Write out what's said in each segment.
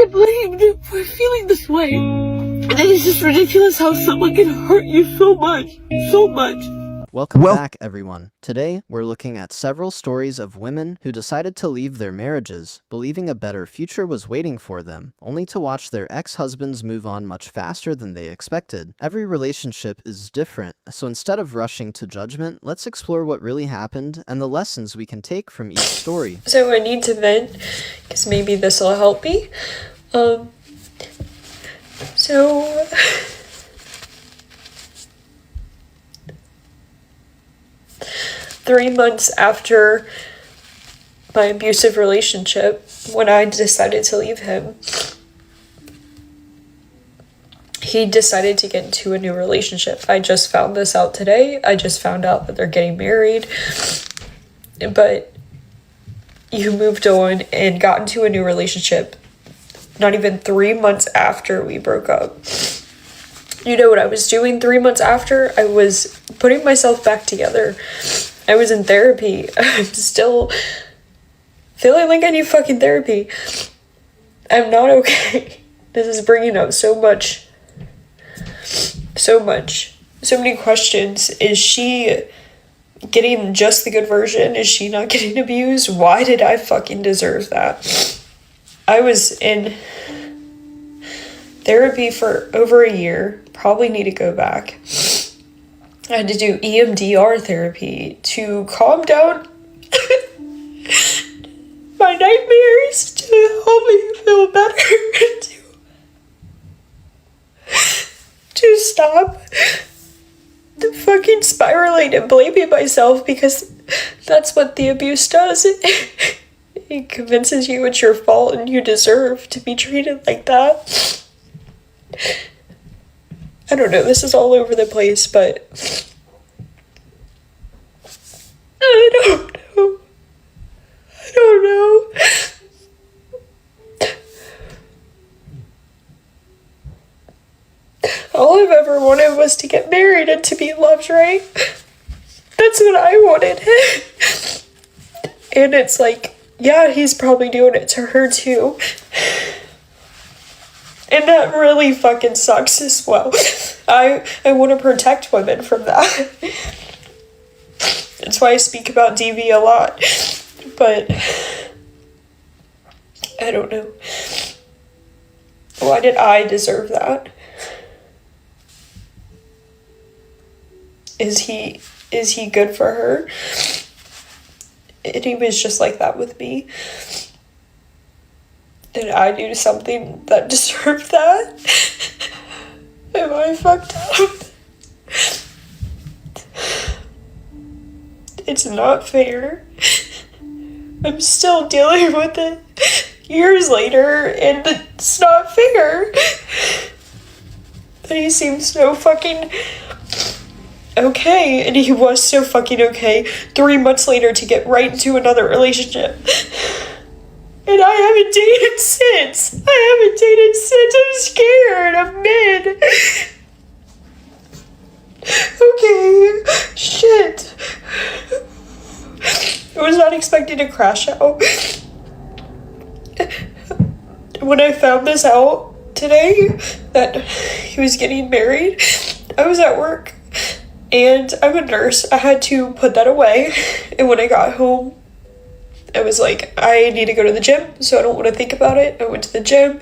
can't believe that we're feeling this way. And it's just ridiculous how someone can hurt you so much. So much. Welcome back, everyone. Today, we're looking at several stories of women who decided to leave their marriages, believing a better future was waiting for them, only to watch their ex-husbands move on much faster than they expected. Every relationship is different, so instead of rushing to judgment, let's explore what really happened and the lessons we can take from each story. So I need to vent, because maybe this will help me. So... 3 months after my abusive relationship, when I decided to leave him, he decided to get into a new relationship. I just found this out today. I just found out that they're getting married. But you moved on and got into a new relationship not even 3 months after we broke up. You know what I was doing 3 months after? I was putting myself back together. I was in therapy. I'm still feeling like I need fucking therapy. I'm not okay. This is bringing up so much. So many questions. Is she getting just the good version? Is she not getting abused? Why did I fucking deserve that? I was in therapy for over a year. Probably need to go back. I had to do EMDR therapy to calm down my nightmares, to help me feel better, to stop the fucking spiraling and blaming myself, because that's what the abuse does. It convinces you it's your fault and you deserve to be treated like that. I don't know, this is all over the place, but I don't know. All I've ever wanted was to get married and to be loved, right? That's what I wanted. And it's like, yeah, he's probably doing it to her too. And that really fucking sucks as well. I want to protect women from that. That's why I speak about DV a lot. But I don't know. Why did I deserve that? Is he good for her? And he was just like that with me. Did I do something that deserved that? Am I fucked up? It's not fair. I'm still dealing with it years later, and it's not fair. But he seems so fucking okay, and he was so fucking okay 3 months later to get right into another relationship. And I haven't dated since. I'm scared of men. Okay, shit. I was not expecting to crash out. When I found this out today, that he was getting married, I was at work. And I'm a nurse. I had to put that away. And when I got home, I was like, I need to go to the gym, so I don't want to think about it. I went to the gym,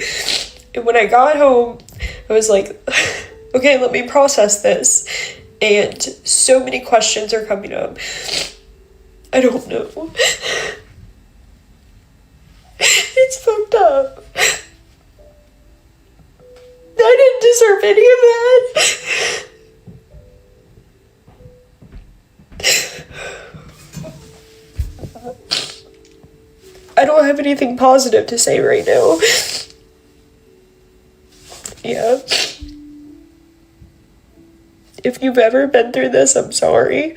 and when I got home, I was like, okay, let me process this. And so many questions are coming up. I don't know. It's fucked up. I didn't deserve any of that. I don't have anything positive to say right now. Yeah. If you've ever been through this, I'm sorry.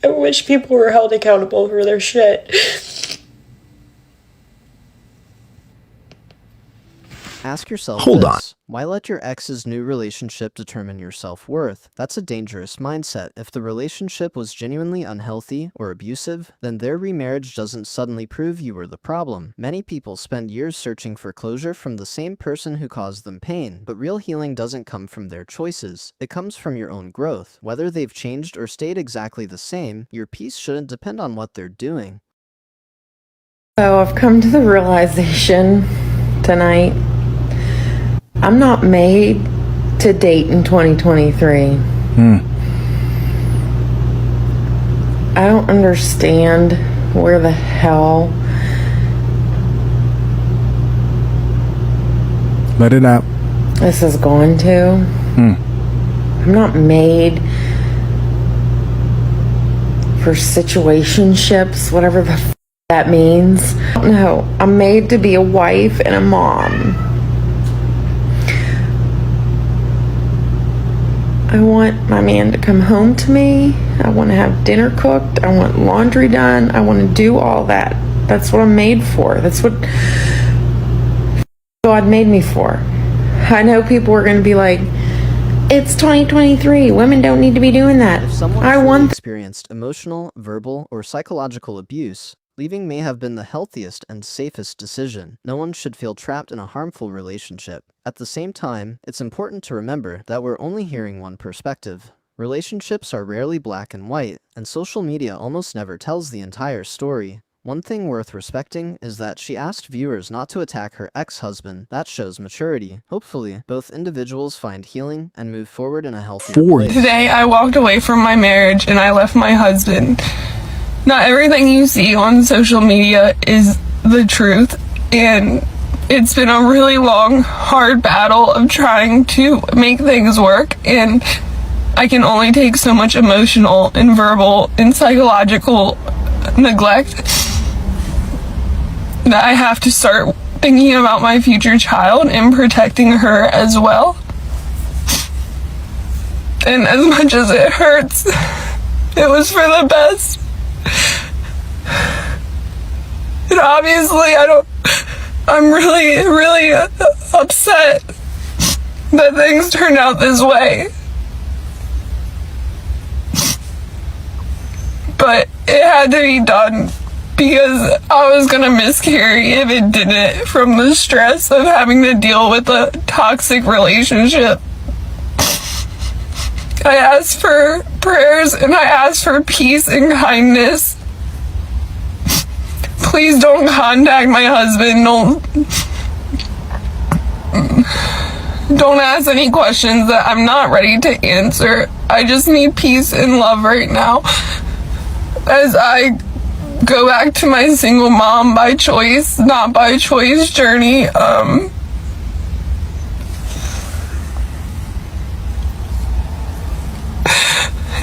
I wish people were held accountable for their shit. Ask yourself Hold on. this. Why let your ex's new relationship determine your self-worth? That's a dangerous mindset. If the relationship was genuinely unhealthy or abusive, then their remarriage doesn't suddenly prove you were the problem. Many people spend years searching for closure from the same person who caused them pain, but real healing doesn't come from their choices. It comes from your own growth. Whether they've changed or stayed exactly the same, your peace shouldn't depend on what they're doing. So I've come to the realization tonight, I'm not made to date in 2023. I don't understand where the hell Let it out. this is going to. I'm not made for situationships, whatever the that means. I don't know. I'm made to be a wife and a mom. I want my man to come home to me. I want to have dinner cooked. I want laundry done. I want to do all that. That's what I'm made for. That's what God made me for. I know people are going to be like, it's 2023. Women don't need to be doing that. If someone I truly want experienced emotional, verbal, or psychological abuse, leaving may have been the healthiest and safest decision. No one should feel trapped in a harmful relationship. At the same time, it's important to remember that we're only hearing one perspective. Relationships are rarely black and white, and social media almost never tells the entire story. One thing worth respecting is that she asked viewers not to attack her ex-husband. That shows maturity. Hopefully, both individuals find healing and move forward in a healthy place. Today, I walked away from my marriage and I left my husband. Not everything you see on social media is the truth, and it's been a really long, hard battle of trying to make things work, and I can only take so much emotional and verbal and psychological neglect that I have to start thinking about my future child and protecting her as well. And as much as it hurts, it was for the best. And obviously I'm really upset that things turned out this way. But it had to be done because I was gonna miscarry if it didn't, from the stress of having to deal with a toxic relationship. I asked for prayers and I asked for peace and kindness. Please don't contact my husband. Don't ask any questions that I'm not ready to answer. I just need peace and love right now as I go back to my single mom by choice, not by choice journey.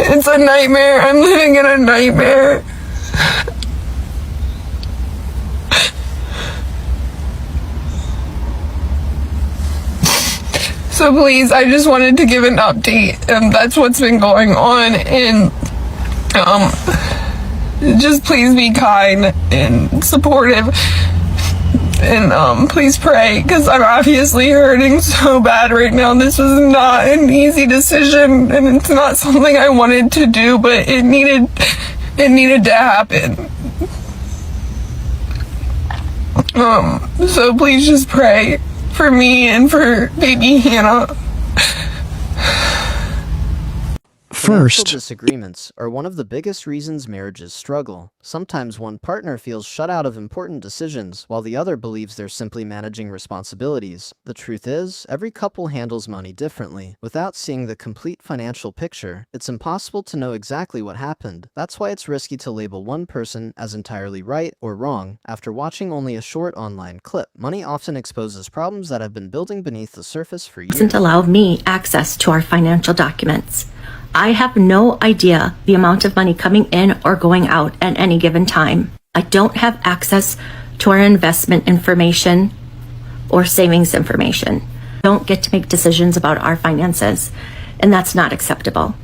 It's a nightmare. I'm living in a nightmare. So please, I just wanted to give an update, and that's what's been going on, and just please be kind and supportive, and please pray, because I'm obviously hurting so bad right now. This was not an easy decision, and it's not something I wanted to do, but it needed to happen. So please just pray for me and for baby Hannah. Financial First, disagreements are one of the biggest reasons marriages struggle. Sometimes one partner feels shut out of important decisions while the other believes they're simply managing responsibilities. The truth is, every couple handles money differently. Without seeing the complete financial picture, it's impossible to know exactly what happened. That's why it's risky to label one person as entirely right or wrong after watching only a short online clip. Money often exposes problems that have been building beneath the surface for years. Doesn't allow me access to our financial documents. I have no idea the amount of money coming in or going out at any given time. I don't have access to our investment information or savings information. Don't get to make decisions about our finances, and that's not acceptable.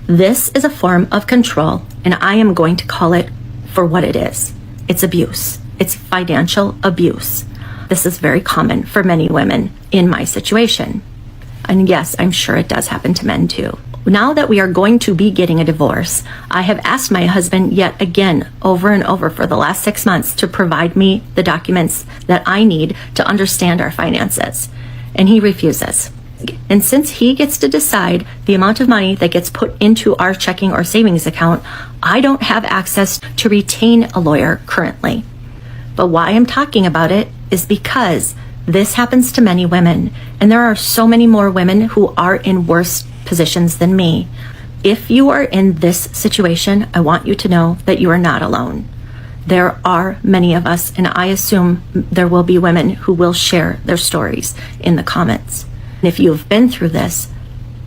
This is a form of control, and I am going to call it for what it is. It's abuse. It's financial abuse. This is very common for many women in my situation. And yes, I'm sure it does happen to men too. Now that we are going to be getting a divorce, I have asked my husband yet again, over and over for the last 6 months, to provide me the documents that I need to understand our finances. And he refuses. And since he gets to decide the amount of money that gets put into our checking or savings account, I don't have access to retain a lawyer currently. But why I'm talking about it is because this happens to many women, and there are so many more women who are in worse positions than me. If you are in this situation, I want you to know that you are not alone. There are many of us, and I assume there will be women who will share their stories in the comments. And if you've been through this,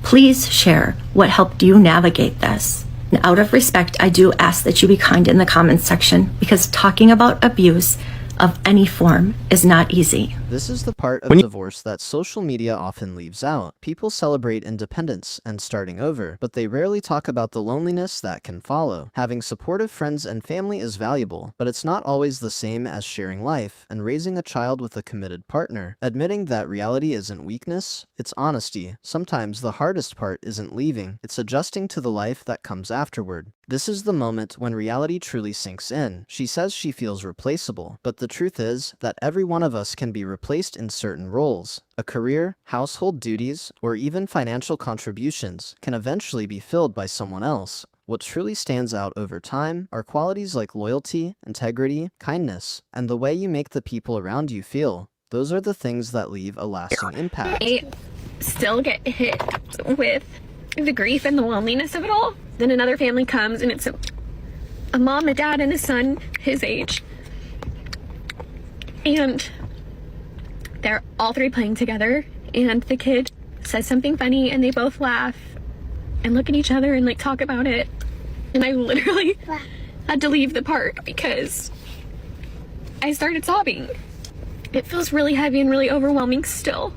please share what helped you navigate this. And out of respect, I do ask that you be kind in the comments section, because talking about abuse of any form is not easy. This is the part of divorce that social media often leaves out. People celebrate independence and starting over, but they rarely talk about the loneliness that can follow. Having supportive friends and family is valuable, but it's not always the same as sharing life and raising a child with a committed partner. Admitting that reality isn't weakness, it's honesty. Sometimes the hardest part isn't leaving, it's adjusting to the life that comes afterward. This is the moment when reality truly sinks in. She says she feels replaceable, but the truth is that every one of us can be replaced in certain roles. A career, household duties, or even financial contributions can eventually be filled by someone else. What truly stands out over time are qualities like loyalty, integrity, kindness, and the way you make the people around you feel. Those are the things that leave a lasting impact. I still get hit with the grief and the loneliness of it all. Then another family comes, and it's a mom, a dad, and a son his age. And they're all three playing together, and the kid says something funny, and they both laugh and look at each other and like talk about it. And I literally had to leave the park because I started sobbing. It feels really heavy and really overwhelming still.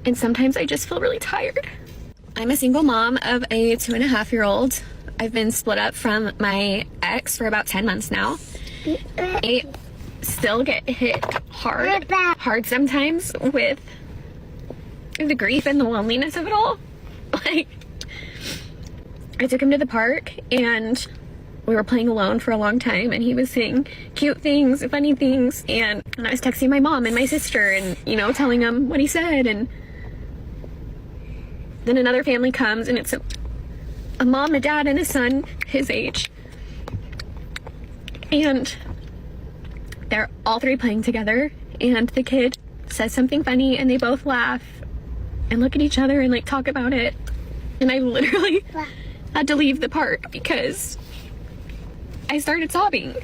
And sometimes I just feel really tired. I'm a single mom of a 2.5-year-old. I've been split up from my ex for about 10 months now. I still get hit hard sometimes with the grief and the loneliness of it all. Like, I took him to the park and we were playing alone for a long time, and he was saying cute things, funny things, and I was texting my mom and my sister and, you know, telling them what he said. And then another family comes, and it's a mom, a dad, and a son his age. And they're all three playing together, and the kid says something funny, and they both laugh and look at each other and like talk about it. And I literally had to leave the park because I started sobbing,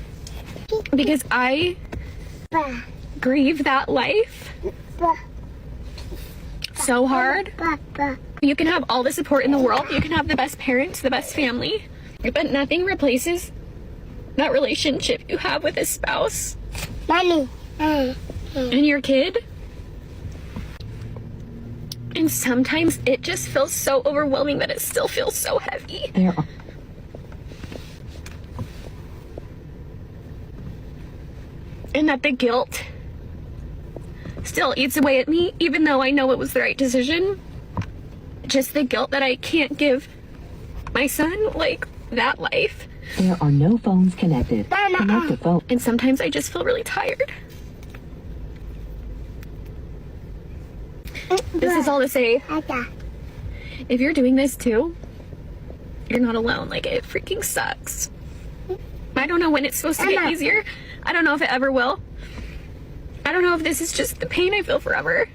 because I grieve that life so hard. You can have all the support in the world, you can have the best parents, the best family, but nothing replaces that relationship you have with a spouse and your kid. And sometimes it just feels so overwhelming that it still feels so heavy. And that the guilt still eats away at me, even though I know it was the right decision. Just the guilt that I can't give my son, like, that life. There are no phones connected. Connect the phone. And sometimes I just feel really tired. This is all to say, if you're doing this too, you're not alone. Like, it freaking sucks. I don't know when it's supposed to get easier. I don't know if it ever will. I don't know if this is just the pain I feel forever.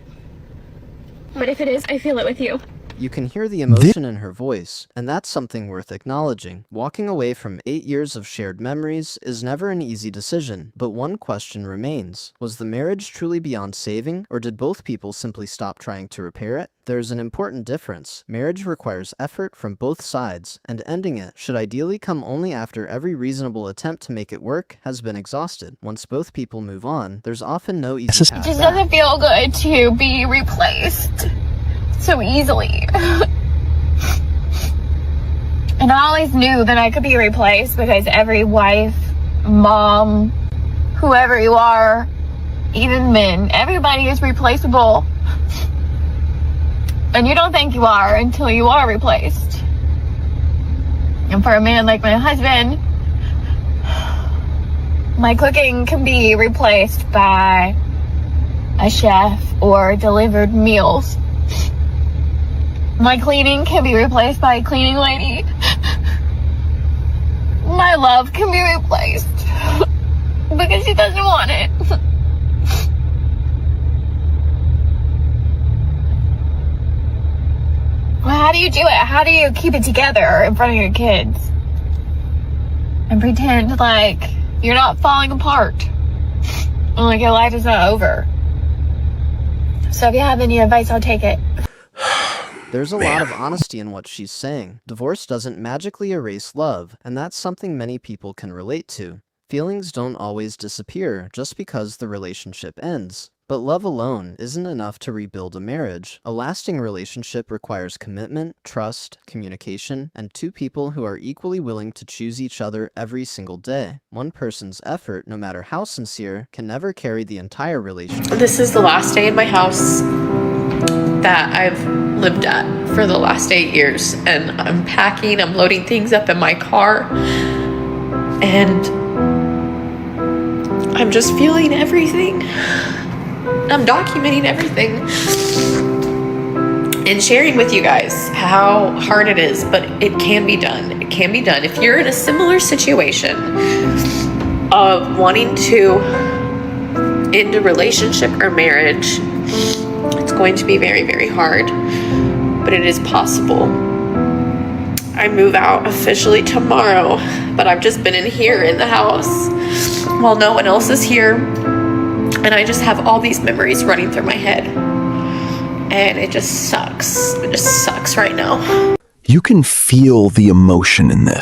But if it is, I feel it with you. You can hear the emotion in her voice, and that's something worth acknowledging. Walking away from 8 years of shared memories is never an easy decision, but one question remains. Was the marriage truly beyond saving, or did both people simply stop trying to repair it? There's an important difference. Marriage requires effort from both sides, and ending it should ideally come only after every reasonable attempt to make it work has been exhausted. Once both people move on, there's often no easy path It just doesn't feel good to be replaced so easily. And I always knew that I could be replaced because every wife, mom, whoever you are, even men. Everybody is replaceable. And you don't think you are until you are replaced. And for a man like my husband, my cooking can be replaced by a chef or delivered meals. My cleaning can be replaced by a cleaning lady. My love can be replaced because he doesn't want it. Well, how do you do it? How do you keep it together in front of your kids? And pretend like you're not falling apart. And like your life is not over. So if you have any advice, I'll take it. There's a lot of honesty in what she's saying. Divorce doesn't magically erase love, and that's something many people can relate to. Feelings don't always disappear just because the relationship ends. But love alone isn't enough to rebuild a marriage. A lasting relationship requires commitment, trust, communication, and two people who are equally willing to choose each other every single day. One person's effort, no matter how sincere, can never carry the entire relationship. This is the last day in my house that I've lived at for the last 8 years, and I'm packing, I'm loading things up in my car, and I'm just feeling everything. I'm documenting everything and sharing with you guys how hard it is, but it can be done. It can be done. If you're in a similar situation of wanting to end a relationship or marriage, it's going to be very, very hard, but it is possible. I move out officially tomorrow, but I've just been in here in the house while no one else is here. And I just have all these memories running through my head. And it just sucks. It just sucks right now. You can feel the emotion in this.